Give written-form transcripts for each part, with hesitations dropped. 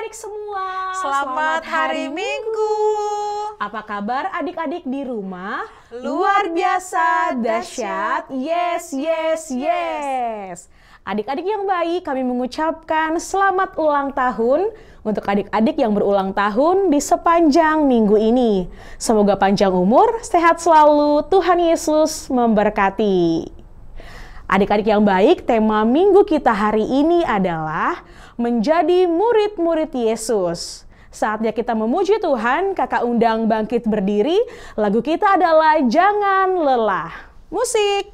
adik-adik semua. Selamat hari Minggu. Apa kabar adik-adik di rumah? Luar biasa, dahsyat. Yes, yes, yes. Adik-adik yang baik, kami mengucapkan selamat ulang tahun untuk adik-adik yang berulang tahun di sepanjang minggu ini. Semoga panjang umur, sehat selalu, Tuhan Yesus memberkati. Adik-adik yang baik, tema minggu kita hari ini adalah menjadi murid-murid Yesus. Saatnya kita memuji Tuhan, kakak undang bangkit berdiri. Lagu kita adalah Jangan Lelah. Musik.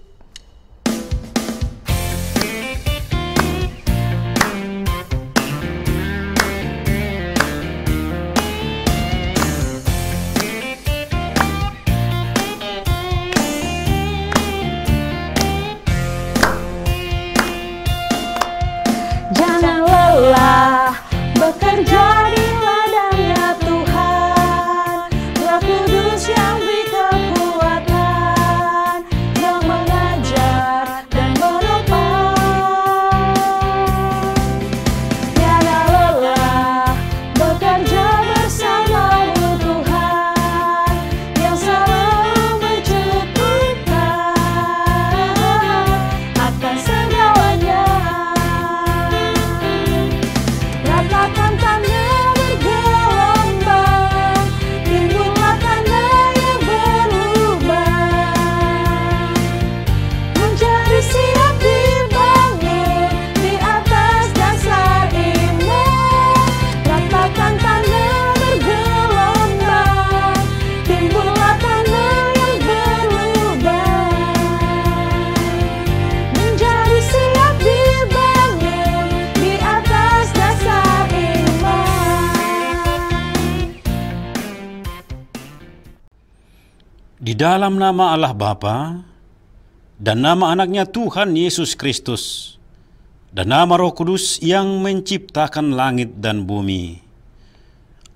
Jangan lelah bekerja di ladangnya Tuhan, Roh Kudus yang beri kekuatan, yang mengajar dan menopang. Tiada lelah bekerja bersama-Mu Tuhan, yang selalu mencukupkan akan segalanya. Ratakan tanda bergelombang, timbullah tanda yang berubah, menjadi siap dibangun di atas dasar iman. Ratakan tanda bergelombang, timbullah tanda yang berubah, menjadi siap dibangun di atas dasar iman. Di dalam nama Allah Bapa dan nama anaknya Tuhan Yesus Kristus dan nama Roh Kudus yang menciptakan langit dan bumi.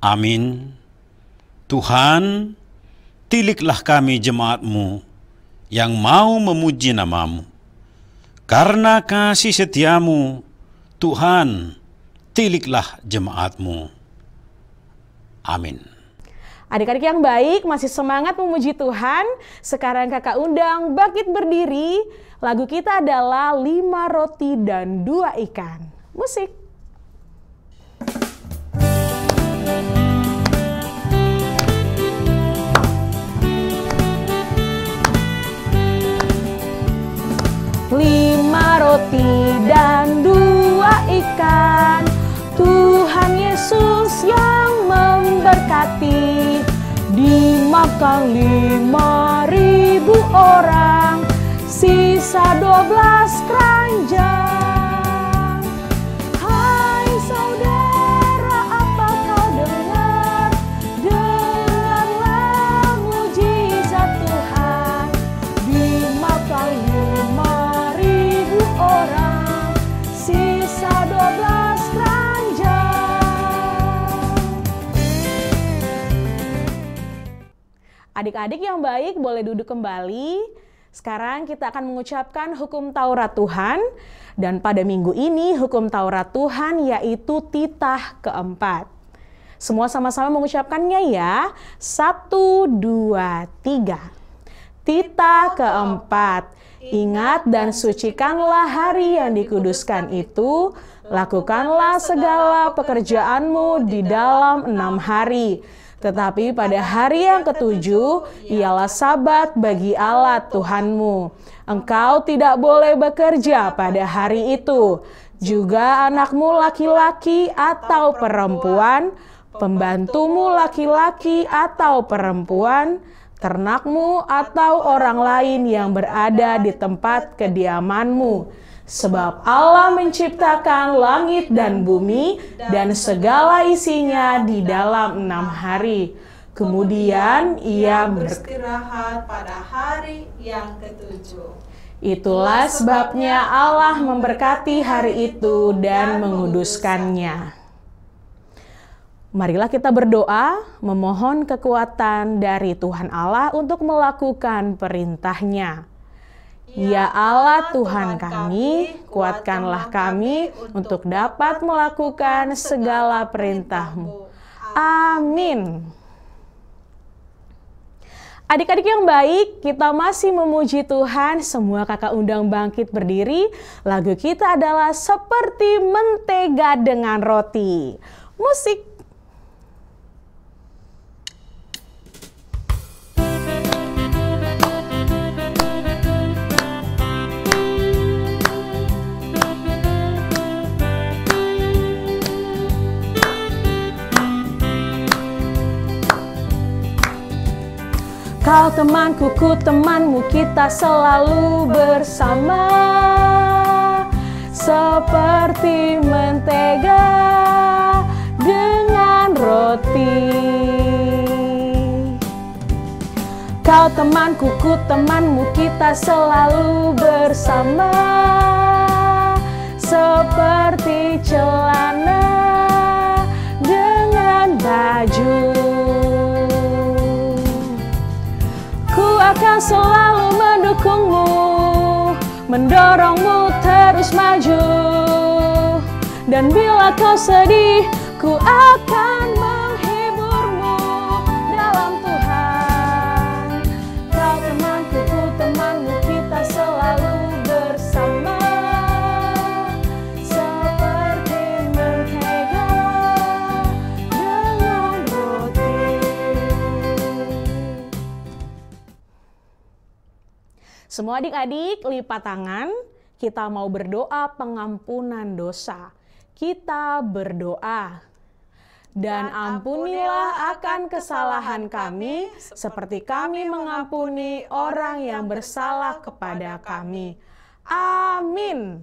Amin. Tuhan, tiliklah kami jemaat-Mu yang mau memuji nama-Mu. Karena kasih setia-Mu, Tuhan, tiliklah jemaat-Mu. Amin. Adik-adik yang baik, masih semangat memuji Tuhan? Sekarang kakak undang bangkit berdiri. Lagu kita adalah 5 roti dan 2 ikan. Musik. Lima roti dan 2 ikan, Tuhan Yesus yang memberkati. Dimakan 5.000 orang, sisa 12 keranjang. Hai saudara, apa kau dengar? Dengarlah mujizat Tuhan. Dimakan 5.000 orang, sisa 12 keranjang. Adik-adik yang baik, boleh duduk kembali. Sekarang kita akan mengucapkan hukum Taurat Tuhan. Dan pada minggu ini hukum Taurat Tuhan yaitu titah keempat. Semua sama-sama mengucapkannya ya. 1, 2, 3. Titah keempat. Ingat dan sucikanlah hari yang dikuduskan itu. Lakukanlah segala pekerjaanmu di dalam 6 hari. Tetapi pada hari yang ketujuh, ialah sabat bagi Allah Tuhanmu. Engkau tidak boleh bekerja pada hari itu. Juga anakmu laki-laki atau perempuan, pembantumu laki-laki atau perempuan, ternakmu atau orang lain yang berada di tempat kediamanmu. Sebab Allah menciptakan langit dan bumi dan segala isinya di dalam 6 hari. Kemudian ia beristirahat pada hari yang ketujuh. Itulah sebabnya Allah memberkati hari itu dan menguduskannya. Marilah kita berdoa, memohon kekuatan dari Tuhan Allah untuk melakukan perintah-Nya. Ya Allah Tuhan kami, kuatkanlah kami untuk dapat melakukan segala perintah-Mu. Amin. Adik-adik yang baik, kita masih memuji Tuhan. Semua kakak undang bangkit berdiri. Lagu kita adalah Seperti Mentega dengan Roti. Musik. Kau temanku, ku temanmu, kita selalu bersama. Seperti mentega dengan roti. Kau temanku, ku temanmu, kita selalu bersama. Seperti celana dengan baju. Akan selalu mendukungmu, mendorongmu terus maju. Dan bila kau sedih, ku akan menghiburmu dalam Tuhan. Kau temanku, ku temanmu, kita selalu bersama. Seperti mentega dengan roti. Semua adik-adik lipat tangan, kita mau berdoa pengampunan dosa. Kita berdoa. Dan ampunilah akan kesalahan kami, seperti kami mengampuni orang yang bersalah kepada kami. Amin.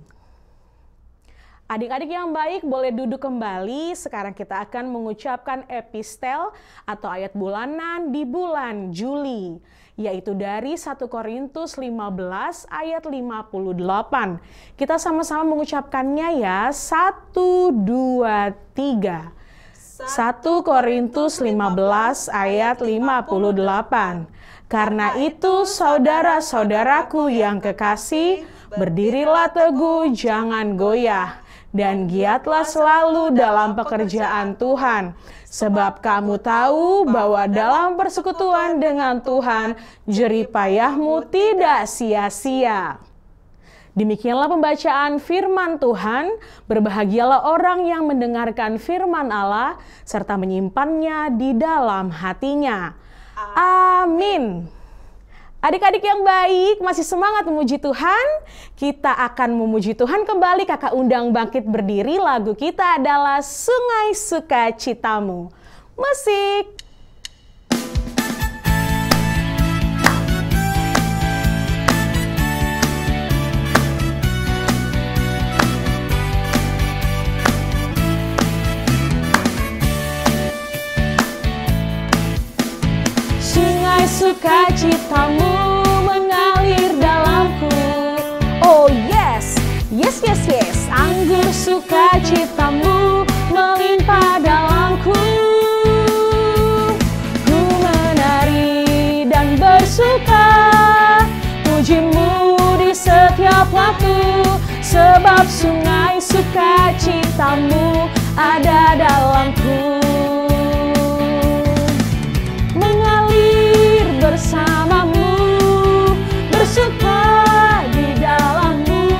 Adik-adik yang baik boleh duduk kembali. Sekarang kita akan mengucapkan epistel atau ayat bulanan di bulan Juli, yaitu dari 1 Korintus 15 ayat 58. Kita sama-sama mengucapkannya ya. 1, 2, 3. 1 Korintus 15 ayat 58. Karena itu saudara-saudaraku yang kekasih, berdirilah teguh, jangan goyah. Dan giatlah selalu dalam pekerjaan Tuhan. Sebab kamu tahu bahwa dalam persekutuan dengan Tuhan, jerih payahmu tidak sia-sia. Demikianlah pembacaan firman Tuhan. Berbahagialah orang yang mendengarkan firman Allah, serta menyimpannya di dalam hatinya. Amin. Adik-adik yang baik, masih semangat memuji Tuhan? Kita akan memuji Tuhan kembali. Kakak undang bangkit berdiri. Lagu kita adalah Sungai Sukacitamu. Musik. Sungai sukacitamu mengalir dalamku. Oh yes, yes, yes, yes. Anggur sukacitamu melimpah dalamku. Ku menari dan bersuka, pujimu di setiap waktu. Sebab sungai sukacitamu ada dalamku. Bersamamu, bersuka di dalammu,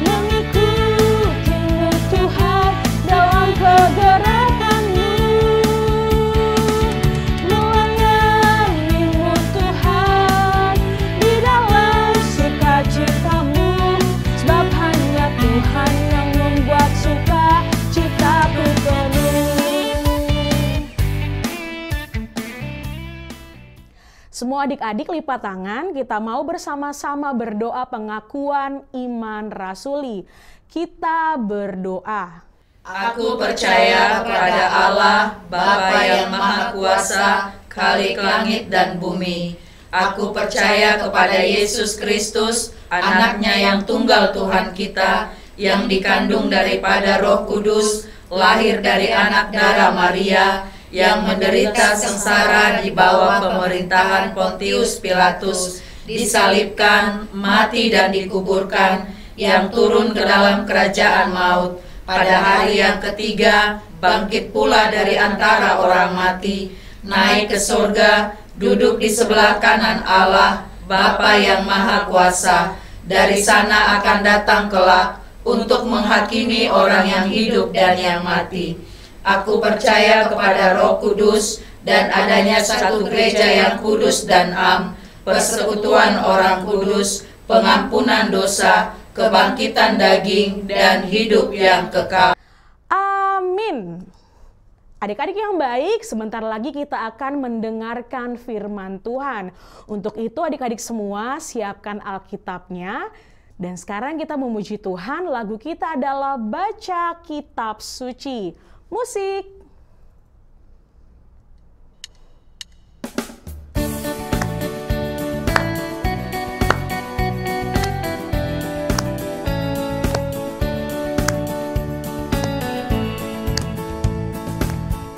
mengikutimu Tuhan dalam kegerakanmu, melayanimu Tuhan di dalam sukacitamu, sebab hanya Tuhan yang membuat sukacitaku penuh. Semua adik-adik lipat tangan, kita mau bersama-sama berdoa pengakuan iman rasuli. Kita berdoa. Aku percaya kepada Allah, Bapa yang Maha Kuasa, Khalik langit dan bumi. Aku percaya kepada Yesus Kristus, Anaknya yang tunggal Tuhan kita, yang dikandung daripada Roh Kudus, lahir dari anak darah Maria, yang menderita sengsara di bawah pemerintahan Pontius Pilatus, disalibkan, mati dan dikuburkan, yang turun ke dalam kerajaan maut. Pada hari yang ketiga, bangkit pula dari antara orang mati, naik ke surga, duduk di sebelah kanan Allah, Bapa yang Maha Kuasa. Dari sana akan datang kelak untuk menghakimi orang yang hidup dan yang mati. Aku percaya kepada Roh Kudus dan adanya satu gereja yang kudus dan am, persekutuan orang kudus, pengampunan dosa, kebangkitan daging, dan hidup yang kekal. Amin. Adik-adik yang baik, sebentar lagi kita akan mendengarkan firman Tuhan. Untuk itu adik-adik semua siapkan Alkitabnya. Dan sekarang kita memuji Tuhan, lagu kita adalah Baca Kitab Suci. Musik.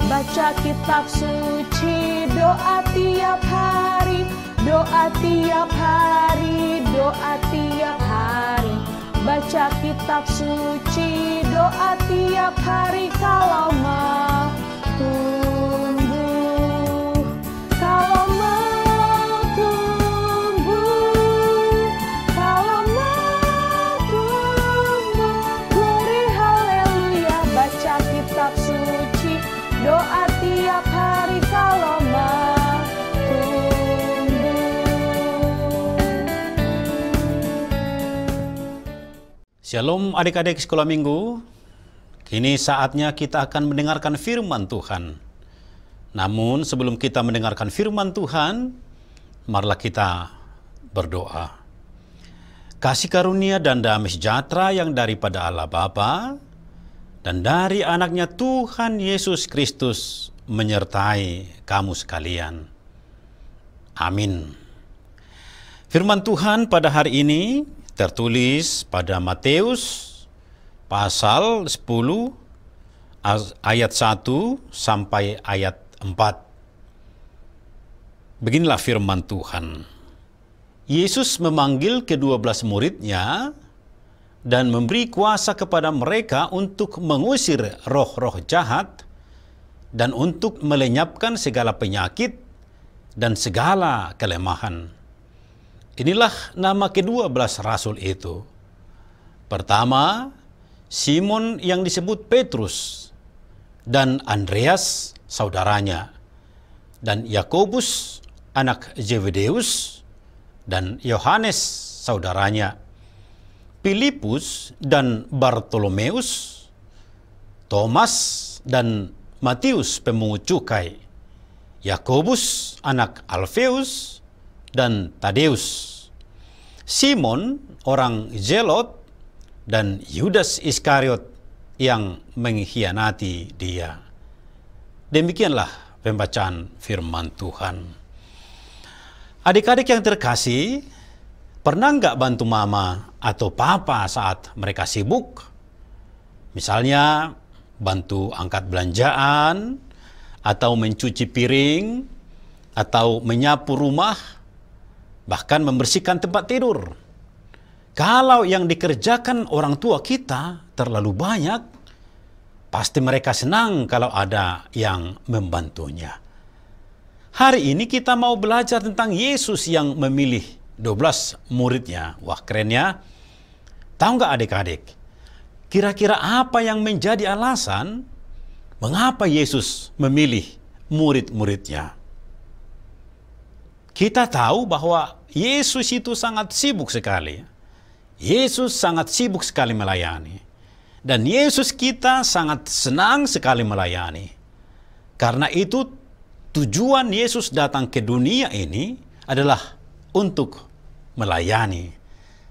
Baca kitab suci, doa tiap hari, doa tiap hari, doa tiap hari. Baca kitab suci, doa tiap hari kalau mau tumbuh, kalau mau tumbuh, kalau mau tumbuh. Glory haleluya, baca kitab suci, doa tiap hari kalau mau tumbuh. Shalom adik-adik sekolah minggu. Kini saatnya kita akan mendengarkan firman Tuhan. Namun sebelum kita mendengarkan firman Tuhan, marilah kita berdoa. Kasih karunia dan damai sejahtera yang daripada Allah Bapa dan dari anaknya Tuhan Yesus Kristus menyertai kamu sekalian. Amin. Firman Tuhan pada hari ini tertulis pada Matius pasal 10 ayat 1 sampai ayat 4. Beginilah firman Tuhan. Yesus memanggil ke-12 muridnya dan memberi kuasa kepada mereka untuk mengusir roh-roh jahat dan untuk melenyapkan segala penyakit dan segala kelemahan. Inilah nama ke-12 rasul itu. Pertama, Simon yang disebut Petrus, dan Andreas saudaranya, dan Yakobus anak Zebedeus, dan Yohanes saudaranya, Filipus dan Bartolomeus, Thomas dan Matius pemungut cukai, Yakobus anak Alfeus dan Tadeus, Simon orang Zelot, dan Yudas Iskariot yang mengkhianati dia. Demikianlah pembacaan firman Tuhan. Adik-adik yang terkasih, pernah nggak bantu mama atau papa saat mereka sibuk? Misalnya bantu angkat belanjaan, atau mencuci piring, atau menyapu rumah, bahkan membersihkan tempat tidur. Kalau yang dikerjakan orang tua kita terlalu banyak, pasti mereka senang kalau ada yang membantunya. Hari ini kita mau belajar tentang Yesus yang memilih 12 muridnya. Wah, keren ya. Tahu nggak adik-adik? Kira-kira apa yang menjadi alasan mengapa Yesus memilih murid-muridnya? Kita tahu bahwa Yesus itu sangat sibuk sekali. Yesus sangat sibuk sekali melayani. Dan Yesus kita sangat senang sekali melayani. Karena itu tujuan Yesus datang ke dunia ini adalah untuk melayani.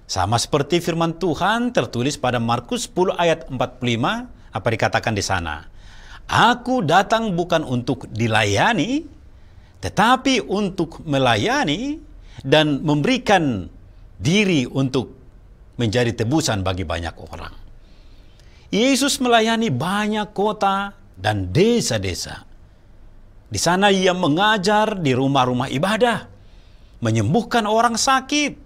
Sama seperti firman Tuhan tertulis pada Markus 10 ayat 45, apa dikatakan di sana? Aku datang bukan untuk dilayani, tetapi untuk melayani dan memberikan diri untuk menjadi tebusan bagi banyak orang. Yesus melayani banyak kota dan desa-desa. Di sana ia mengajar di rumah-rumah ibadah, menyembuhkan orang sakit,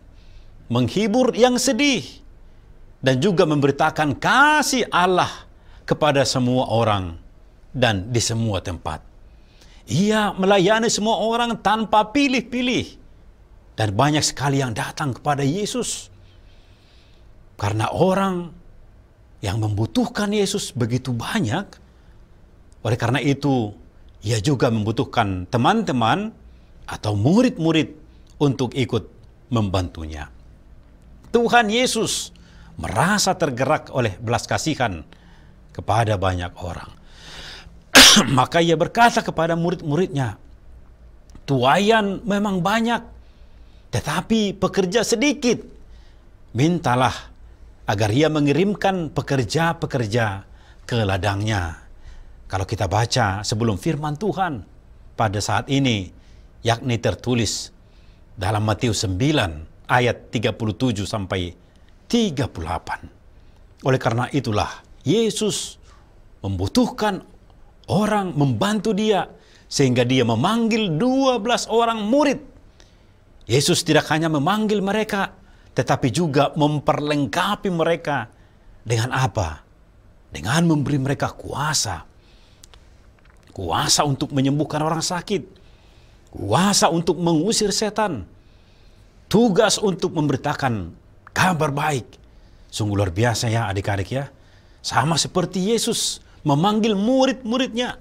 menghibur yang sedih, dan juga memberitakan kasih Allah kepada semua orang dan di semua tempat. Ia melayani semua orang tanpa pilih-pilih. Dan banyak sekali yang datang kepada Yesus. Karena orang yang membutuhkan Yesus begitu banyak. Oleh karena itu, ia juga membutuhkan teman-teman atau murid-murid untuk ikut membantunya. Tuhan Yesus merasa tergerak oleh belas kasihan kepada banyak orang. Maka ia berkata kepada murid-muridnya, tuaian memang banyak, tetapi pekerja sedikit. Mintalah agar ia mengirimkan pekerja-pekerja ke ladangnya. Kalau kita baca sebelum firman Tuhan pada saat ini, yakni tertulis dalam Matius 9 ayat 37 sampai 38. Oleh karena itulah Yesus membutuhkan orang membantu dia sehingga dia memanggil 12 orang murid. Yesus tidak hanya memanggil mereka, tetapi juga memperlengkapi mereka dengan apa? Dengan memberi mereka kuasa. Kuasa untuk menyembuhkan orang sakit. Kuasa untuk mengusir setan. Tugas untuk memberitakan kabar baik. Sungguh luar biasa ya adik-adik ya. Sama seperti Yesus memanggil murid-muridnya.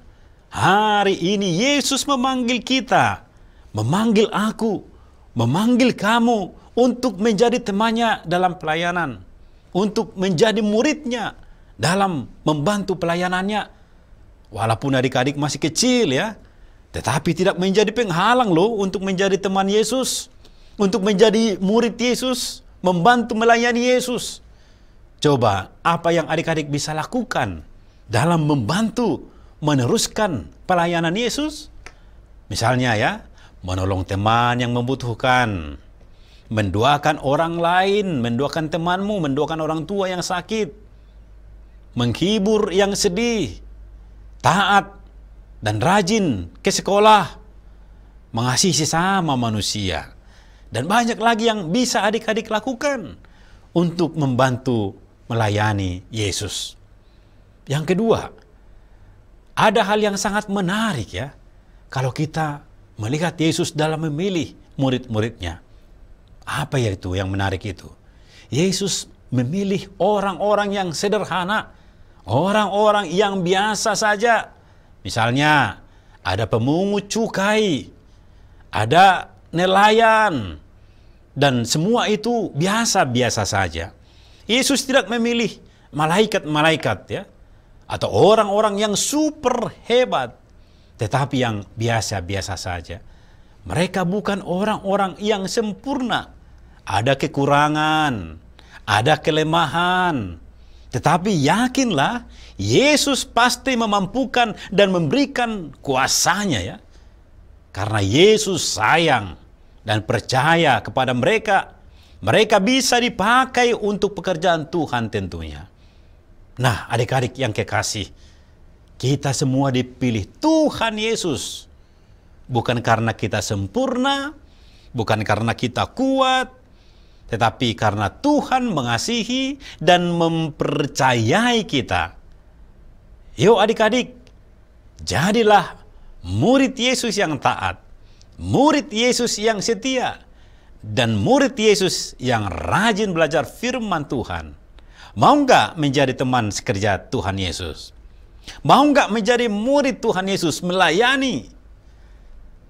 Hari ini Yesus memanggil kita. Memanggil aku. Memanggil kamu untuk menjadi temannya dalam pelayanan. Untuk menjadi muridnya dalam membantu pelayanannya. Walaupun adik-adik masih kecil ya. Tetapi tidak menjadi penghalang loh untuk menjadi teman Yesus. Untuk menjadi murid Yesus. Membantu melayani Yesus. Coba apa yang adik-adik bisa lakukan dalam membantu meneruskan pelayanan Yesus? Misalnya ya, menolong teman yang membutuhkan. Mendoakan orang lain, mendoakan temanmu, mendoakan orang tua yang sakit. Menghibur yang sedih. Taat dan rajin ke sekolah. Mengasihi sesama manusia. Dan banyak lagi yang bisa adik-adik lakukan untuk membantu melayani Yesus. Yang kedua, ada hal yang sangat menarik ya. Kalau kita melihat Yesus dalam memilih murid-muridnya. Apa ya itu yang menarik itu? Yesus memilih orang-orang yang sederhana. Orang-orang yang biasa saja. Misalnya, ada pemungut cukai. Ada nelayan. Dan semua itu biasa-biasa saja. Yesus tidak memilih malaikat-malaikat ya. Atau orang-orang yang super hebat. Tetapi yang biasa-biasa saja. Mereka bukan orang-orang yang sempurna. Ada kekurangan. Ada kelemahan. Tetapi yakinlah Yesus pasti memampukan dan memberikan kuasanya ya. Karena Yesus sayang dan percaya kepada mereka. Mereka bisa dipakai untuk pekerjaan Tuhan tentunya. Nah adik-adik yang kekasih. Kita semua dipilih Tuhan Yesus. Bukan karena kita sempurna. Bukan karena kita kuat. Tetapi karena Tuhan mengasihi dan mempercayai kita. Yuk adik-adik. Jadilah murid Yesus yang taat. Murid Yesus yang setia. Dan murid Yesus yang rajin belajar firman Tuhan. Mau nggak menjadi teman sekerja Tuhan Yesus? Mau nggak menjadi murid Tuhan Yesus melayani?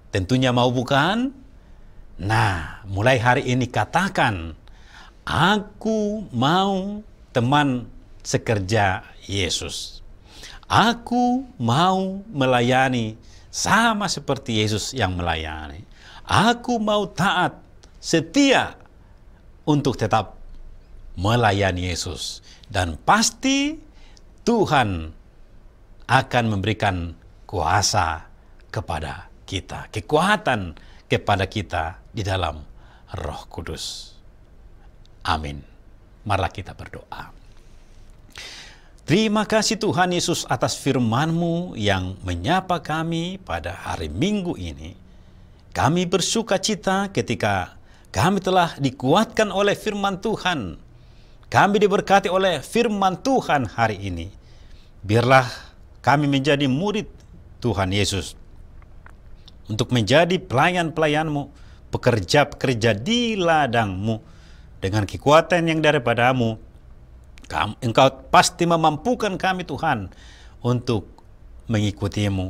Tentunya mau bukan? Nah, mulai hari ini katakan, aku mau teman sekerja Yesus. Aku mau melayani sama seperti Yesus yang melayani. Aku mau taat, setia untuk tetap melayani Yesus. Dan pasti Tuhan akan memberikan kuasa kepada kita. Kekuatan kepada kita di dalam Roh Kudus. Amin. Marilah kita berdoa. Terima kasih Tuhan Yesus atas firman-Mu yang menyapa kami pada hari Minggu ini. kami bersuka cita ketika kami telah dikuatkan oleh firman Tuhan. Kami diberkati oleh firman Tuhan hari ini. Biarlah kami menjadi murid Tuhan Yesus, untuk menjadi pelayan-pelayan-Mu, pekerja-pekerja di ladang-Mu. Dengan kekuatan yang daripadamu, Engkau pasti memampukan kami Tuhan untuk mengikuti-Mu,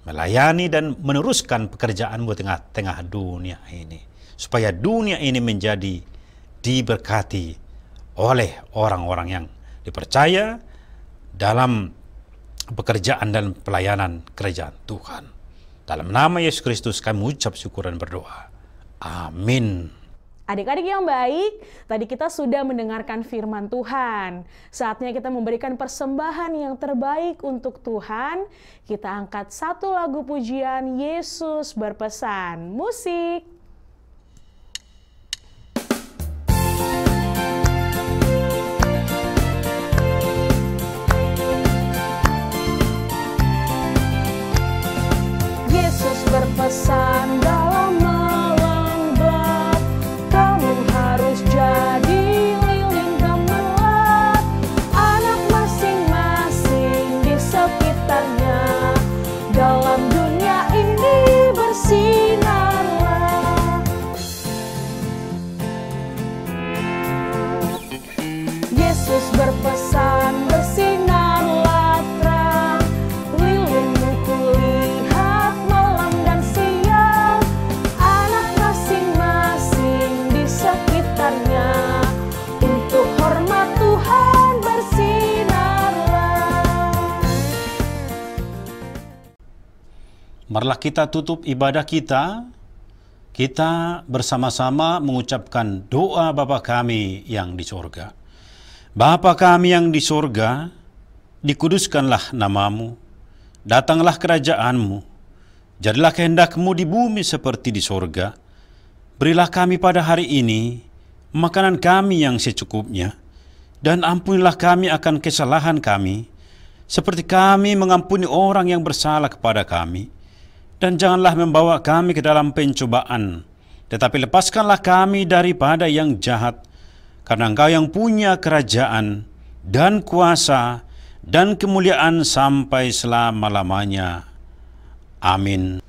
melayani dan meneruskan pekerjaan-Mu tengah-tengah dunia ini, supaya dunia ini menjadi diberkati oleh orang-orang yang dipercaya dalam pekerjaan dan pelayanan kerajaan Tuhan. Dalam nama Yesus Kristus kami ucap syukur dan berdoa. Amin. Adik-adik yang baik, tadi kita sudah mendengarkan firman Tuhan. Saatnya kita memberikan persembahan yang terbaik untuk Tuhan. Kita angkat satu lagu pujian, Yesus berpesan. Musik. Yesus berpesan dalam malam gelap, kamu harus jadi lilin gemerlap. Anak masing-masing di sekitarnya, dalam dunia ini bersinarlah. Yesus berpesan, bersinarlah terang, lilinmu kulihat malam dan siang. Anak masing-masing di sekitarnya, untuk hormat Tuhan bersinarlah. Marilah kita tutup ibadah kita. Kita bersama-sama mengucapkan doa Bapa kami yang di sorga. Bapa kami yang di sorga, dikuduskanlah namamu, datanglah kerajaanmu, jadilah kehendak-Mu di bumi seperti di sorga. Berilah kami pada hari ini makanan kami yang secukupnya, dan ampunilah kami akan kesalahan kami, seperti kami mengampuni orang yang bersalah kepada kami. Dan janganlah membawa kami ke dalam pencobaan, tetapi lepaskanlah kami daripada yang jahat, karena Engkau yang punya kerajaan dan kuasa dan kemuliaan sampai selama-lamanya. Amin.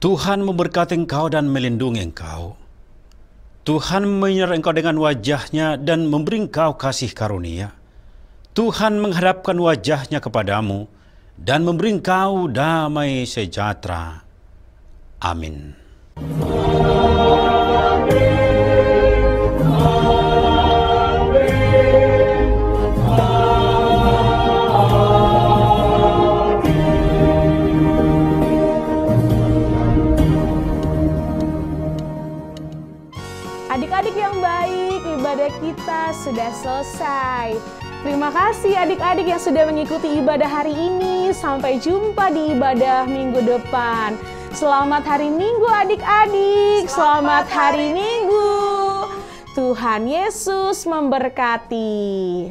Tuhan memberkati engkau dan melindungi engkau. Tuhan menyertai engkau dengan wajah-Nya dan memberi engkau kasih karunia. Tuhan menghadapkan wajah-Nya kepadamu dan memberi engkau damai sejahtera. Amin. Adik-adik yang baik, ibadah kita sudah selesai. Terima kasih adik-adik yang sudah mengikuti ibadah hari ini. Sampai jumpa di ibadah minggu depan. Selamat hari Minggu adik-adik. Selamat hari Minggu. Tuhan Yesus memberkati.